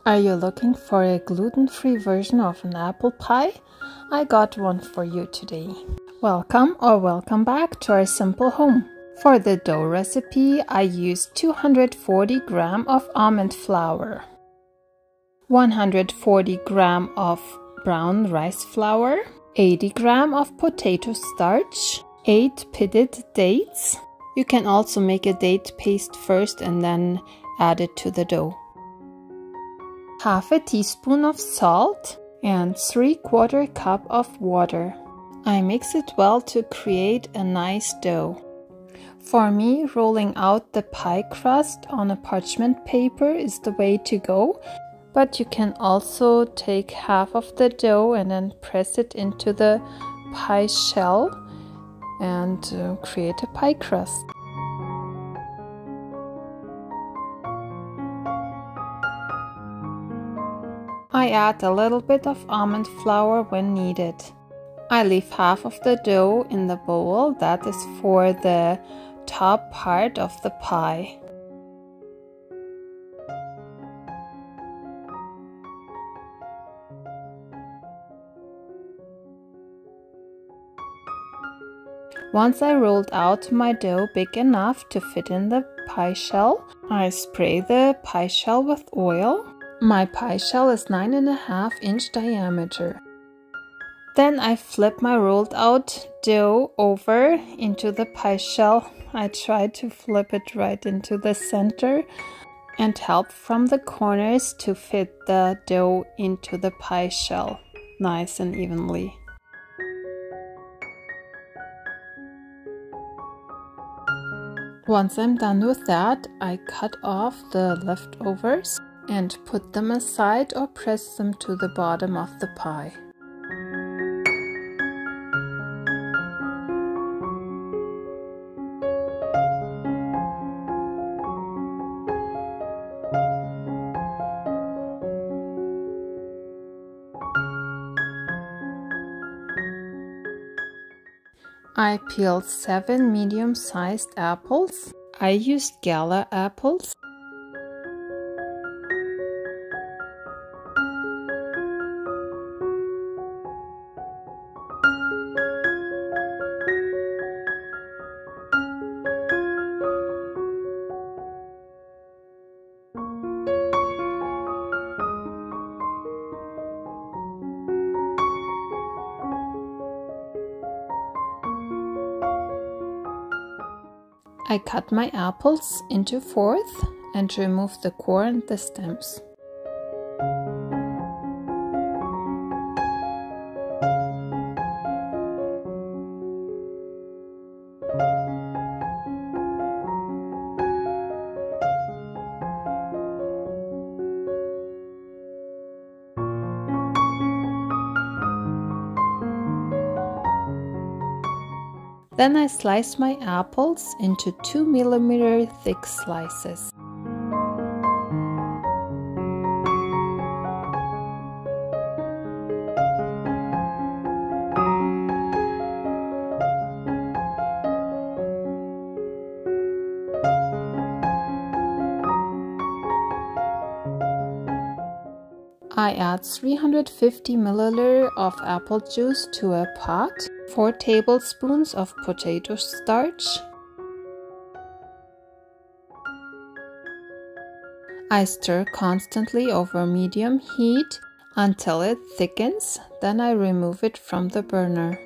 Are you looking for a gluten-free version of an apple pie? I got one for you today. Welcome or welcome back to our simple home. For the dough recipe, I used 240 grams of almond flour, 140 grams of brown rice flour, 80 grams of potato starch, 8 pitted dates. You can also make a date paste first and then add it to the dough. Half a teaspoon of salt and 3/4 cup of water. I mix it well to create a nice dough. For me, rolling out the pie crust on a parchment paper is the way to go, but you can also take half of the dough and then press it into the pie shell and create a pie crust. I add a little bit of almond flour when needed. I leave half of the dough in the bowl, that is for the top part of the pie. Once I rolled out my dough big enough to fit in the pie shell, I spray the pie shell with oil. My pie shell is 9.5-inch diameter. Then I flip my rolled out dough over into the pie shell. I try to flip it right into the center and help from the corners to fit the dough into the pie shell nice and evenly. Once I'm done with that, I cut off the leftovers and put them aside or press them to the bottom of the pie. I peeled 7 medium-sized apples. I used Gala apples. I cut my apples into fourths and remove the core and the stems. Then I slice my apples into 2 mm thick slices. I add 350 ml of apple juice to a pot, 4 tablespoons of potato starch. I stir constantly over medium heat until it thickens, then I remove it from the burner.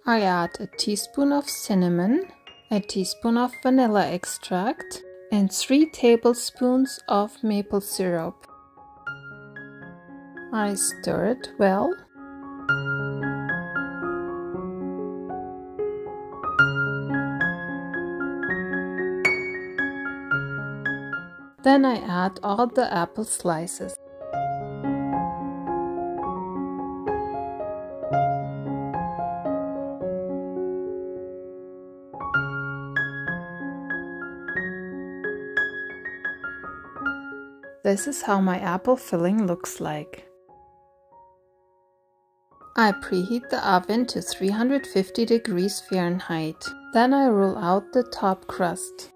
I add a teaspoon of cinnamon, a teaspoon of vanilla extract, and 3 tablespoons of maple syrup. I stir it well. Then I add all the apple slices. This is how my apple filling looks like. I preheat the oven to 350 degrees Fahrenheit. Then I roll out the top crust.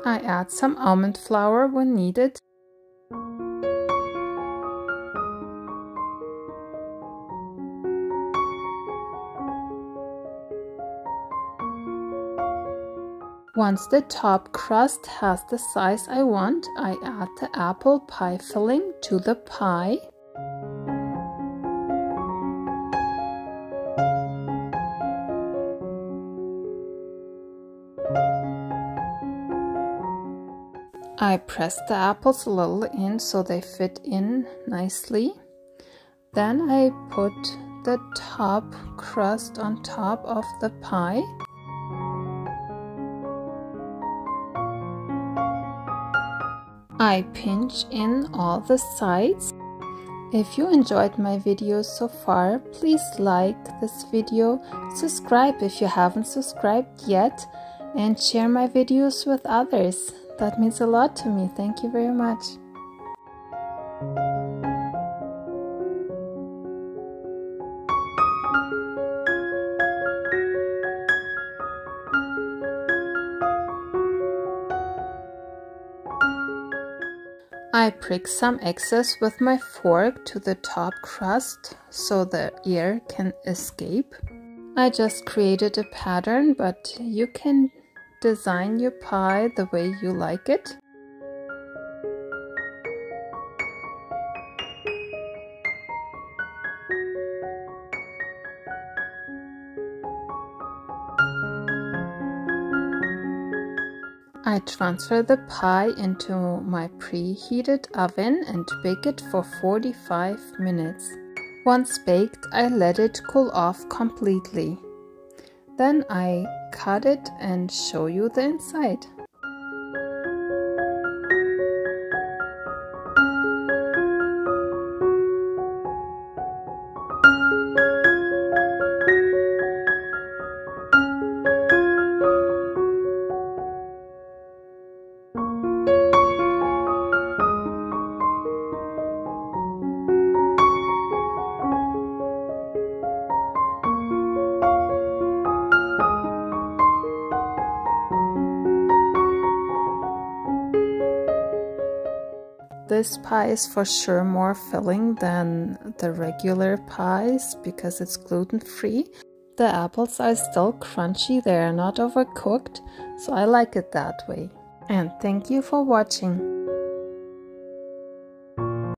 I add some almond flour when needed. Once the top crust has the size I want, I add the apple pie filling to the pie. I press the apples a little in so they fit in nicely. Then I put the top crust on top of the pie. I pinch in all the sides. If you enjoyed my videos so far, please like this video, subscribe if you haven't subscribed yet, and share my videos with others. That means a lot to me. Thank you very much. I prick some excess with my fork to the top crust so the air can escape. I just created a pattern, but you can design your pie the way you like it. I transfer the pie into my preheated oven and bake it for 45 minutes. Once baked, I let it cool off completely. Then I cut it and show you the inside. This pie is for sure more filling than the regular pies because it's gluten-free. The apples are still crunchy, they are not overcooked, so I like it that way. And thank you for watching.